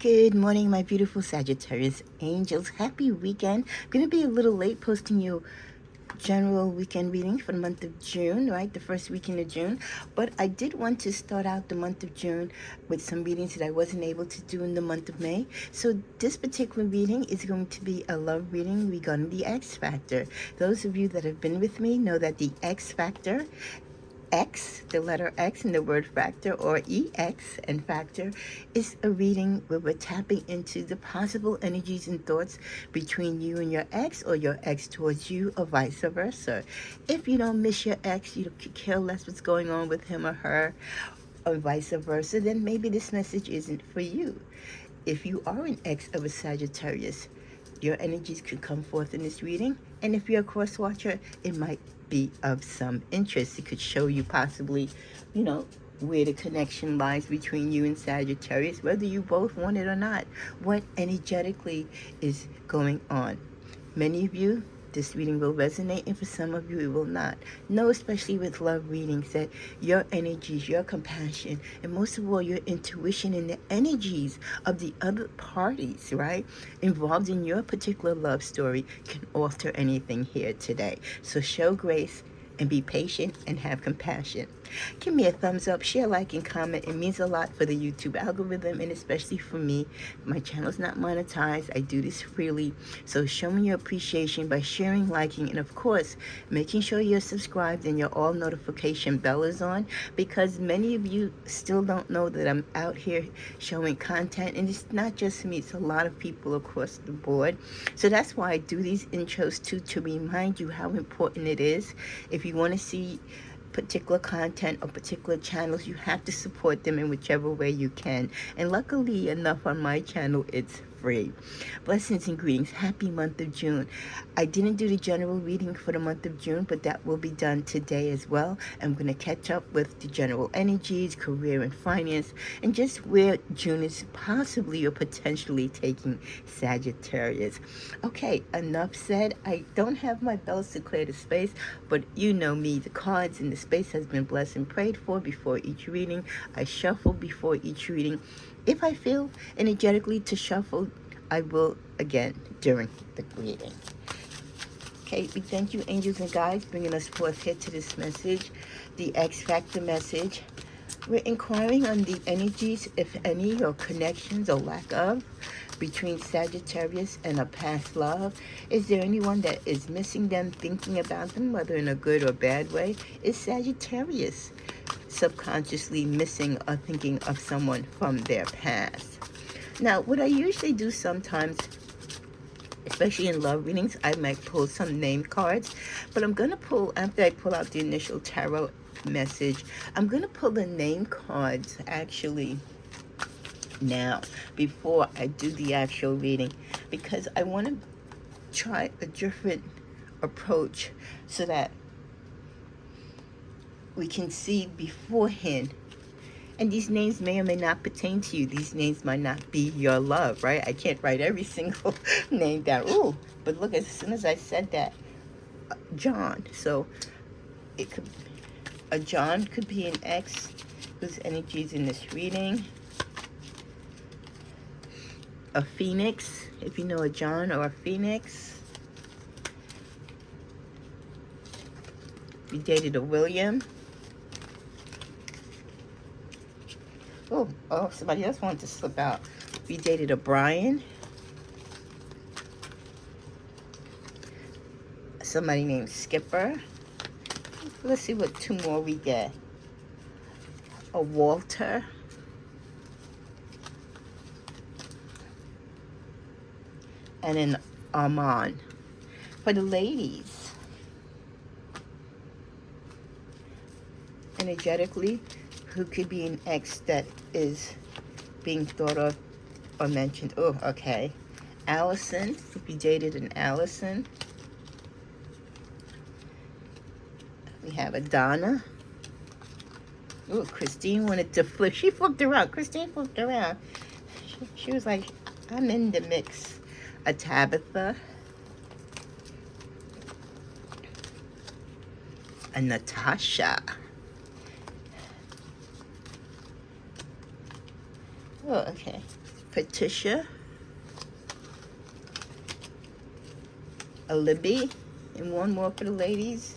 Good morning, my beautiful Sagittarius angels. Happy weekend. I'm going to be a little late posting you general weekend reading for the month of June, right? The first weekend of June. But I did want to start out the month of June with some readings that I wasn't able to do in the month of May. So this particular reading is going to be a love reading regarding the X Factor. Those of you that have been with me know that the X Factor, X, the letter X in the word factor, or EX and factor, is a reading where we're tapping into the possible energies and thoughts between you and your ex, or your ex towards you, or vice versa. If you don't miss your ex, you could care less what's going on with him or her, or vice versa, then maybe this message isn't for you. If you are an ex of a Sagittarius, your energies could come forth in this reading. And if you're a cross watcher, it might be of some interest. It could show you possibly, where the connection lies between you and Sagittarius, whether you both want it or not, what energetically is going on. Many of you, this reading will resonate, and for some of you it will not. Know, especially with love readings, that your energies, your compassion, and most of all your intuition and the energies of the other parties, right, involved in your particular love story can alter anything here today. So show grace and be patient and have compassion. Give me a thumbs up, share, like, and comment. It means a lot for the YouTube algorithm, and especially for me. My channel's not monetized. I do this freely. So show me your appreciation by sharing, liking, and of course, making sure you're subscribed and your all notification bell is on, because many of you still don't know that I'm out here showing content, and it's not just me, it's a lot of people across the board. So that's why I do these intros too, to remind you how important it is. If you want to see particular content or particular channels, you have to support them in whichever way you can. And luckily enough, on my channel, it's free. Blessings and greetings. Happy month of June. I didn't do the general reading for the month of June, but that will be done today as well. I'm going to catch up with the general energies, career and finance, and just where June is possibly or potentially taking Sagittarius. Okay, enough said. I don't have my bells to clear the space, but you know me, the cards in the space has been blessed and prayed for before each reading. I shuffle before each reading. If I feel energetically to shuffle, I will again during the reading. Okay, we thank you, angels and guides, bringing us forth here to this message, the X Factor message. We're inquiring on the energies, if any, or connections or lack of, between Sagittarius and a past love. Is there anyone that is missing them, thinking about them, whether in a good or bad way? Is Sagittarius subconsciously missing or thinking of someone from their past? Now, what I usually do sometimes, especially in love readings, I might pull some name cards, but I'm going to pull, after I pull out the initial tarot message, I'm going to pull the name cards actually now before I do the actual reading, because I want to try a different approach so that we can see beforehand. And these names may or may not pertain to you. These names might not be your love, right? I can't write every single name down. Ooh, but look, as soon as I said that, John. So it could, a John could be an ex whose energy is in this reading. A Phoenix, if you know a John or a Phoenix. You dated a William. Oh, somebody else wanted to slip out. We dated a Brian. Somebody named Skipper. Let's see what two more we get. A Walter. And an Armand. For the ladies, energetically, who could be an ex that is being thought of or mentioned? Oh, okay. Allison, if you dated an Allison. We have a Donna. Oh, Christine wanted to flip. She flipped around. Christine flipped around. She was like, I'm in the mix. A Tabitha. A Natasha. Oh, okay. Patricia, a Libby, and one more for the ladies,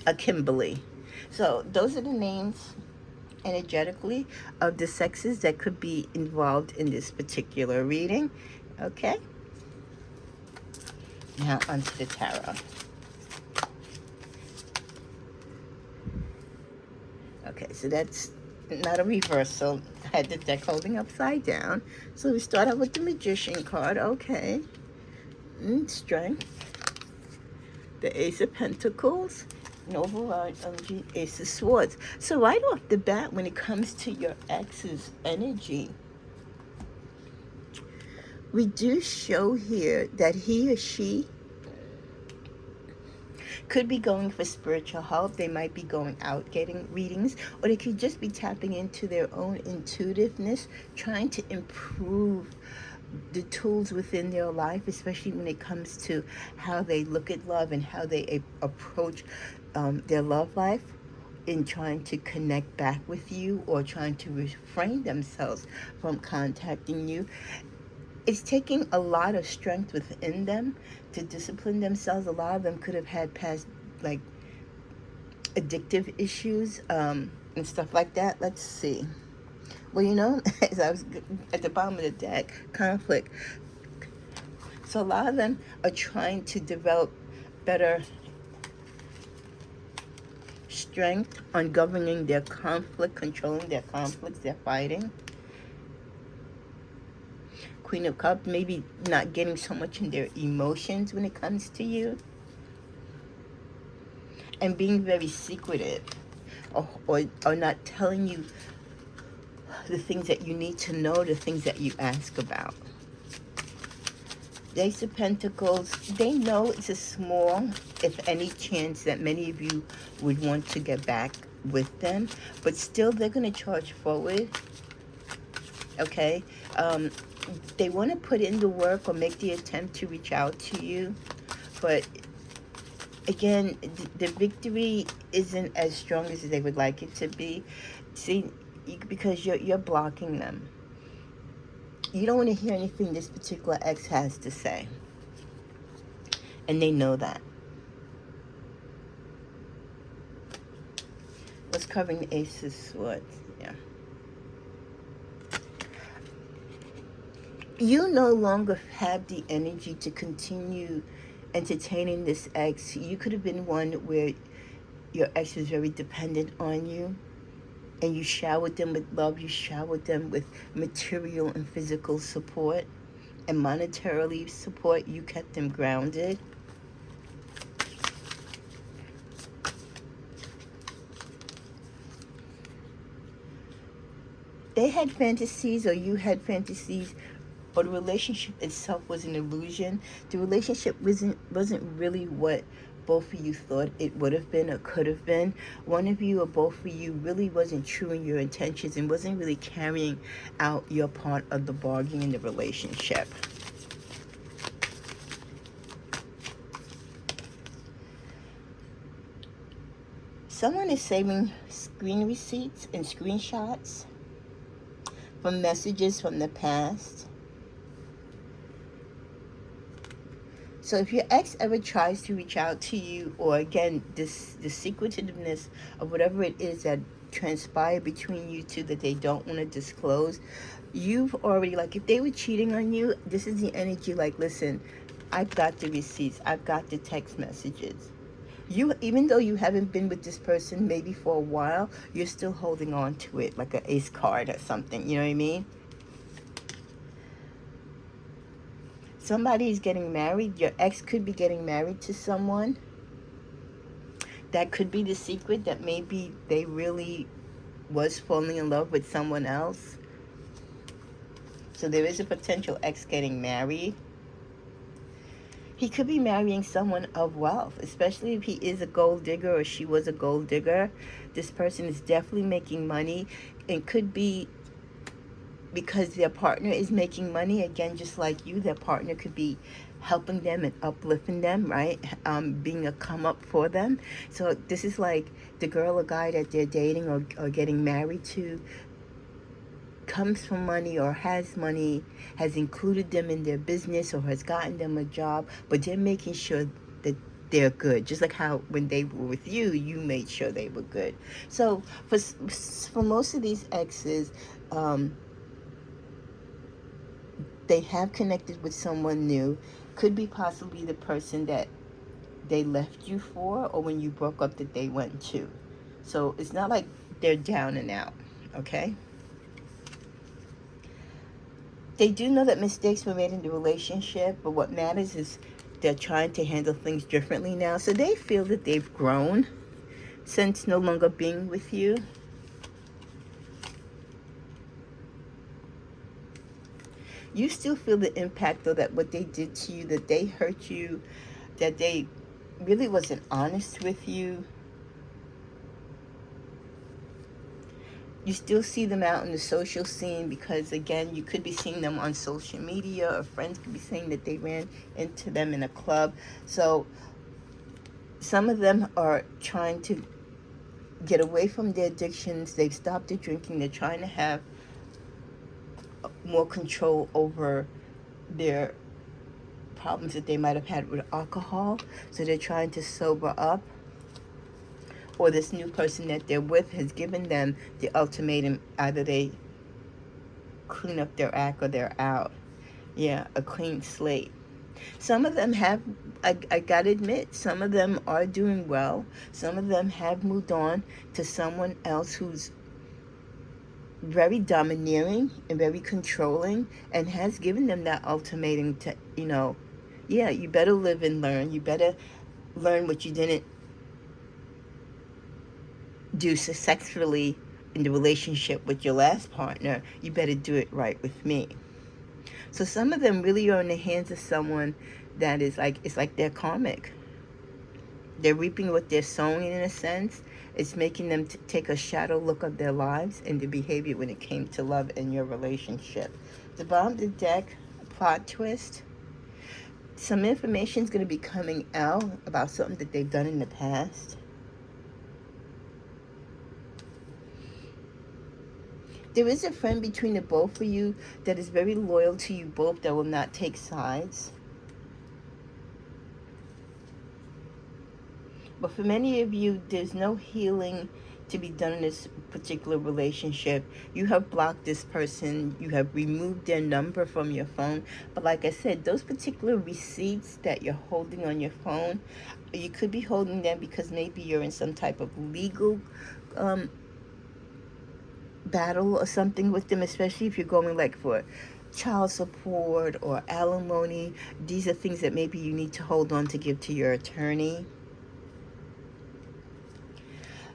a Kimberly. So those are the names energetically of the sexes that could be involved in this particular reading. Okay, now onto the tarot. Okay, so that's not a reversal. I had the deck holding upside down. So we start out with the Magician card. Okay, Strength, the Ace of Pentacles, and override energy, Ace of Swords. So right off the bat, when it comes to your ex's energy, we do show here that he or she could be going for spiritual help. They might be going out getting readings, or they could just be tapping into their own intuitiveness, trying to improve the tools within their life, especially when it comes to how they look at love and how they approach their love life, in trying to connect back with you or trying to refrain themselves from contacting you. It's taking a lot of strength within them to discipline themselves. A lot of them could have had past, like, addictive issues and stuff like that. Let's see. Well, you know, as I was at the bottom of the deck, conflict. So a lot of them are trying to develop better strength on governing their conflict, controlling their conflicts they're fighting. Queen of Cups, maybe not getting so much in their emotions when it comes to you, and being very secretive, or not telling you the things that you need to know, the things that you ask about. The Ace of Pentacles, they know it's a small, if any, chance that many of you would want to get back with them, but still they're going to charge forward. Okay, they want to put in the work or make the attempt to reach out to you, but again, the victory isn't as strong as they would like it to be. See, because you're blocking them. You don't want to hear anything this particular ex has to say, and they know that. What's covering the Ace of Swords? Yeah. You no longer have the energy to continue entertaining this ex. You could have been one where your ex was very dependent on you, and you showered them with love, you showered them with material and physical support, and monetarily support. You kept them grounded. They had fantasies, or you had fantasies, or the relationship itself was an illusion. The relationship wasn't really what both of you thought it would have been or could have been. One of you or both of you really wasn't true in your intentions and wasn't really carrying out your part of the bargain in the relationship. Someone is saving screen receipts and screenshots from messages from the past. So if your ex ever tries to reach out to you, or again, the secretiveness of whatever it is that transpired between you two that they don't want to disclose, you've already, like, if they were cheating on you, this is the energy, like, listen, I've got the receipts, I've got the text messages. You, even though you haven't been with this person maybe for a while, you're still holding on to it like an ace card or something, you know what I mean? Somebody is getting married. Your ex could be getting married to someone. That could be the secret, that maybe they really was falling in love with someone else. So there is a potential ex getting married. He could be marrying someone of wealth, especially if he is a gold digger or she was a gold digger. This person is definitely making money, and could be because their partner is making money. Again, just like you, their partner could be helping them and uplifting them, right? Being a come up for them. So this is like the girl or guy that they're dating or getting married to comes from money or has money, has included them in their business or has gotten them a job, but they're making sure that they're good. Just like how when they were with you, you made sure they were good. So for most of these exes, they have connected with someone new. Could be possibly the person that they left you for, or when you broke up that they went to. So it's not like they're down and out, okay? They do know that mistakes were made in the relationship, but what matters is they're trying to handle things differently now. So they feel that they've grown since no longer being with you. You still feel the impact, though, that what they did to you, that they hurt you, that they really wasn't honest with you. You still see them out in the social scene because, again, you could be seeing them on social media, or friends could be saying that they ran into them in a club. So some of them are trying to get away from their addictions. They've stopped the drinking. They're trying to have more control over their problems that they might have had with alcohol. So they're trying to sober up. Or this new person that they're with has given them the ultimatum: either they clean up their act or they're out. Yeah, a clean slate. Some of them have, I gotta admit, some of them are doing well. Some of them have moved on to someone else who's very domineering and very controlling and has given them that ultimatum to, yeah, you better live and learn. You better learn what you didn't do successfully in the relationship with your last partner. You better do it right with me. So some of them really are in the hands of someone that is like, it's like they're karmic. They're reaping what they're sowing, in a sense. It's making them take a shadow look of their lives and their behavior when it came to love and your relationship. The bottom of the deck, plot twist. Some information is going to be coming out about something that they've done in the past. There is a friend between the both of you that is very loyal to you both, that will not take sides. But for many of you, there's no healing to be done in this particular relationship. You have blocked this person. You have removed their number from your phone. But like I said, those particular receipts that you're holding on your phone, you could be holding them because maybe you're in some type of legal battle or something with them, especially if you're going like for child support or alimony. These are things that maybe you need to hold on to give to your attorney.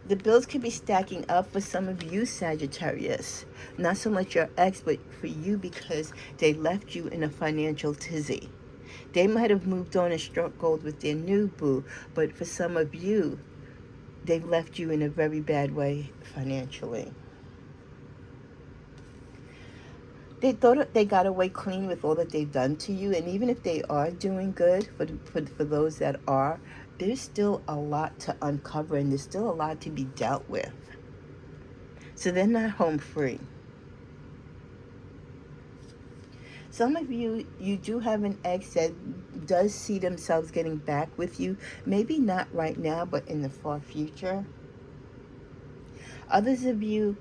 The bills could be stacking up for some of you, Sagittarius. Not so much your ex, but for you, because they left you in a financial tizzy. They might have moved on and struck gold with their new boo, but for some of you, they've left you in a very bad way financially. They thought they got away clean with all that they've done to you, and even if they are doing good, for those that are, there's still a lot to uncover, and there's still a lot to be dealt with. So they're not home free. Some of you do have an ex that does see themselves getting back with you. Maybe not right now, but in the far future. Others of you,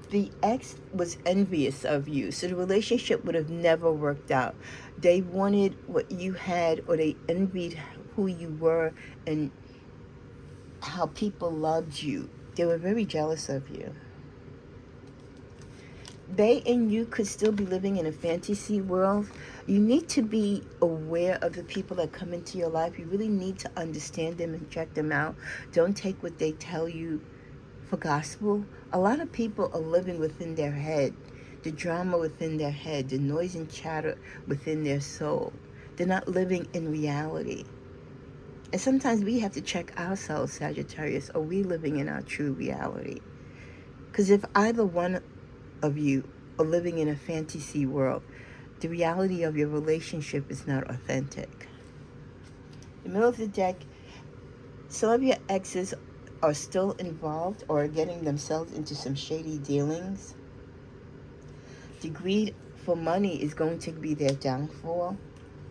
the ex was envious of you, so the relationship would have never worked out. They wanted what you had, or they envied who you were and how people loved you. They were very jealous of you. They and you could still be living in a fantasy world. You need to be aware of the people that come into your life. You really need to understand them and check them out. Don't take what they tell you for gospel. A lot of people are living within their head, the drama within their head, the noise and chatter within their soul. They're not living in reality. And sometimes we have to check ourselves, Sagittarius. Are we living in our true reality? Because if either one of you are living in a fantasy world, the reality of your relationship is not authentic. In the middle of the deck, some of your exes are still involved or getting themselves into some shady dealings. The greed for money is going to be their downfall.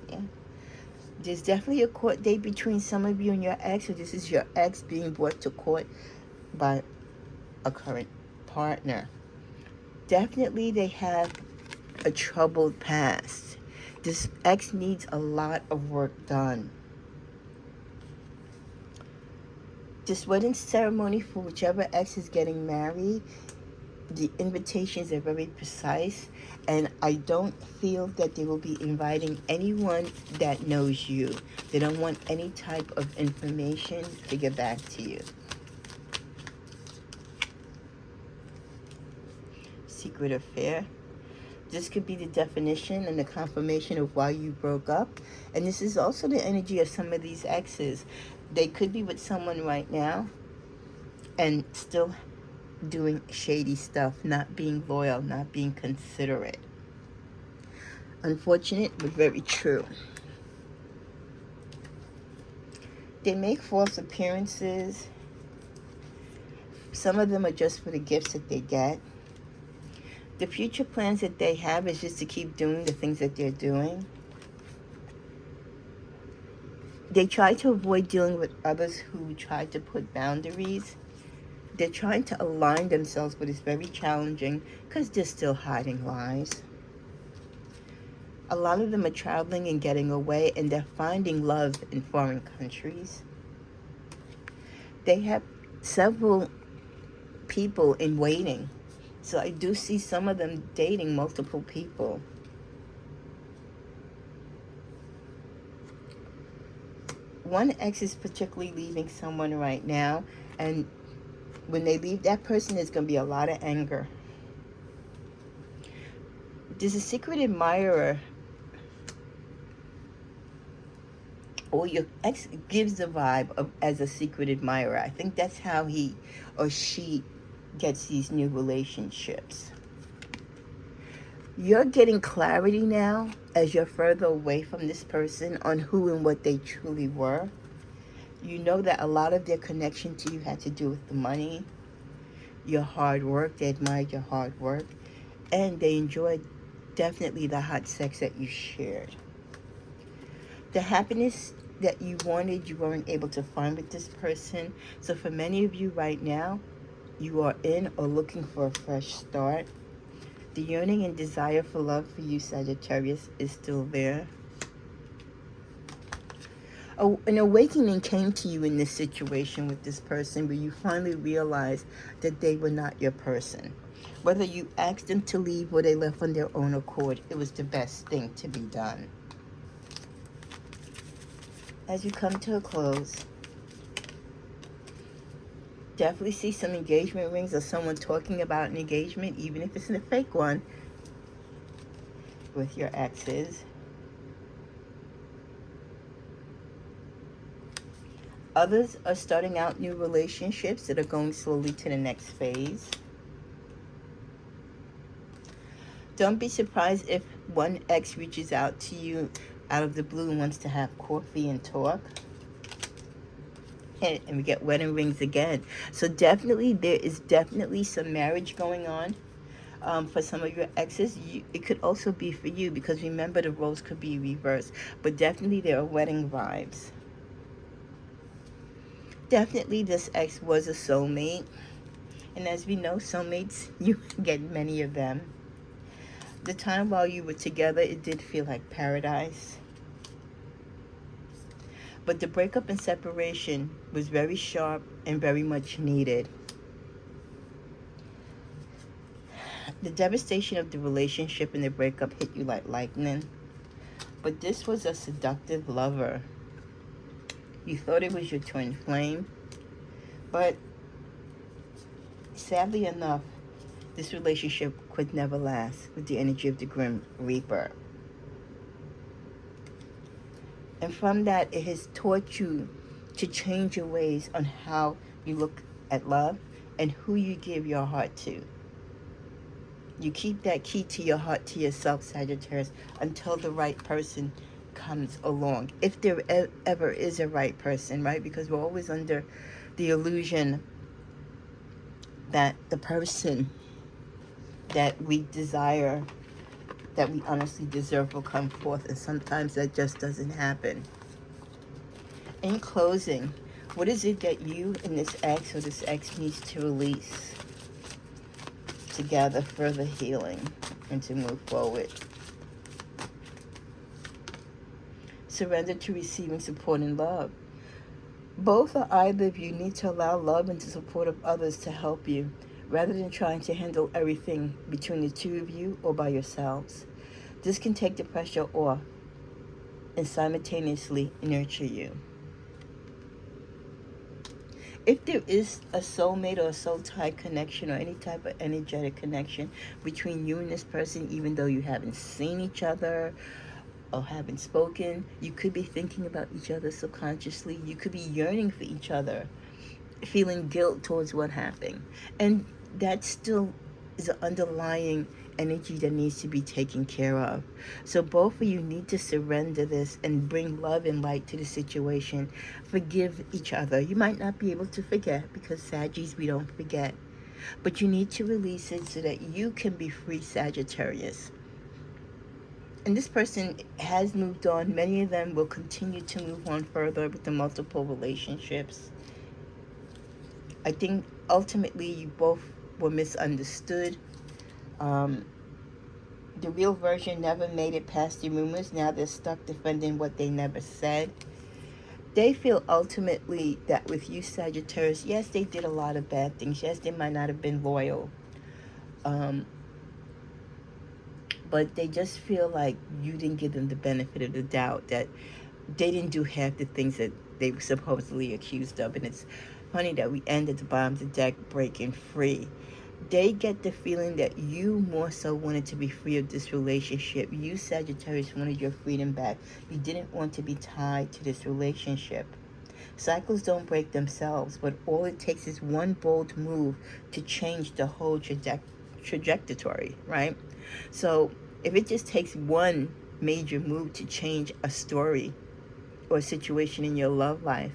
Yeah. There's definitely a court date between some of you and your ex, or this is your ex being brought to court by a current partner. Definitely they have a troubled past. This ex needs a lot of work done. This wedding ceremony for whichever ex is getting married, the invitations are very precise, and I don't feel that they will be inviting anyone that knows you. They don't want any type of information to get back to you. Secret affair. This could be the definition and the confirmation of why you broke up. And this is also the energy of some of these exes. They could be with someone right now and still doing shady stuff, not being loyal, not being considerate. Unfortunate, but very true. They make false appearances. Some of them are just for the gifts that they get. The future plans that they have is just to keep doing the things that they're doing. They try to avoid dealing with others who try to put boundaries. They're trying to align themselves, but it's very challenging because they're still hiding lies. A lot of them are traveling and getting away, and they're finding love in foreign countries. They have several people in waiting. So I do see some of them dating multiple people. One ex is particularly leaving someone right now, and when they leave that person, there's going to be a lot of anger. There's a secret admirer, or your ex gives the vibe of as a secret admirer. I think that's how he or she gets these new relationships. You're getting clarity now as you're further away from this person on who and what they truly were. You know that a lot of their connection to you had to do with the money, your hard work. They admired your hard work, and they enjoyed definitely the hot sex that you shared. The happiness that you wanted, you weren't able to find with this person. So for many of you right now, you are in or looking for a fresh start. The yearning and desire for love for you, Sagittarius, is still there. An awakening came to you in this situation with this person where you finally realized that they were not your person. Whether you asked them to leave or they left on their own accord, it was the best thing to be done. As you come to a close, definitely see some engagement rings or someone talking about an engagement, even if it's a fake one, with your exes. Others are starting out new relationships that are going slowly to the next phase. Don't be surprised if one ex reaches out to you out of the blue and wants to have coffee and talk. And we get wedding rings again. So definitely, there is definitely some marriage going on for some of your exes. It could also be for you, because remember, the roles could be reversed. But definitely there are wedding vibes. Definitely this ex was a soulmate. And as we know, soulmates, you get many of them. The time while you were together, it did feel like paradise. But the breakup and separation was very sharp and very much needed. The devastation of the relationship and the breakup hit you like lightning. But this was a seductive lover. You thought it was your twin flame. But sadly enough, this relationship could never last with the energy of the Grim Reaper. And from that, it has taught you to change your ways on how you look at love and who you give your heart to. You keep that key to your heart to yourself, Sagittarius, until the right person comes along. If there ever is a right person, right? Because we're always under the illusion that the person that we desire, that we honestly deserve will come forth, and sometimes that just doesn't happen. In closing, what is it that you and this ex or this ex needs to release to gather further healing and to move forward? Surrender to receiving support and love. Both or either of you need to allow love and the support of others to help you, rather than trying to handle everything between the two of you or by yourselves. This can take the pressure off and simultaneously nurture you. If there is a soulmate or a soul-tie connection or any type of energetic connection between you and this person, even though you haven't seen each other or haven't spoken, you could be thinking about each other subconsciously. You could be yearning for each other, feeling guilt towards what happened. And that still is an underlying energy that needs to be taken care of. So both of you need to surrender this and bring love and light to the situation. Forgive each other. You might not be able to forget, because Saggies, we don't forget. But you need to release it so that you can be free, Sagittarius. And this person has moved on. Many of them will continue to move on further with the multiple relationships. I think ultimately you both were misunderstood. The real version never made it past the rumors. Now they're stuck defending what they never said. They feel ultimately that with you, Sagittarius, yes, they did a lot of bad things. Yes, they might not have been loyal. But they just feel like you didn't give them the benefit of the doubt, that they didn't do half the things that they were supposedly accused of. And it's funny that we end at the bottom of the deck breaking free. They get the feeling that you more so wanted to be free of this relationship. You, Sagittarius, wanted your freedom back. You didn't want to be tied to this relationship. Cycles don't break themselves, but all it takes is one bold move to change the whole trajectory, right? So if it just takes one major move to change a story or a situation in your love life,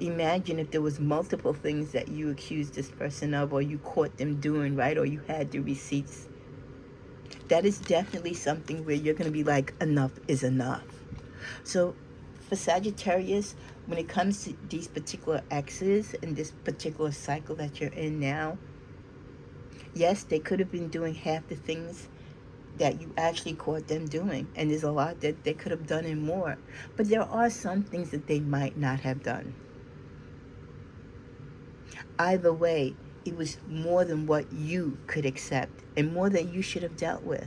imagine if there was multiple things that you accused this person of, or you caught them doing, right? Or you had the receipts. That is definitely something where you're going to be like, enough is enough. So for Sagittarius, when it comes to these particular exes and this particular cycle that you're in now, yes, they could have been doing half the things that you actually caught them doing. And there's a lot that they could have done and more. But there are some things that they might not have done. Either way, it was more than what you could accept and more than you should have dealt with.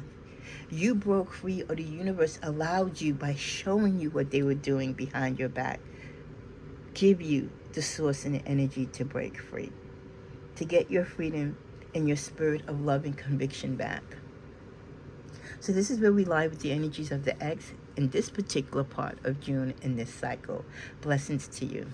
You broke free, or the universe allowed you, by showing you what they were doing behind your back, give you the source and the energy to break free, to get your freedom and your spirit of love and conviction back. So this is where we lie with the energies of the ex in this particular part of June in this cycle. Blessings to you.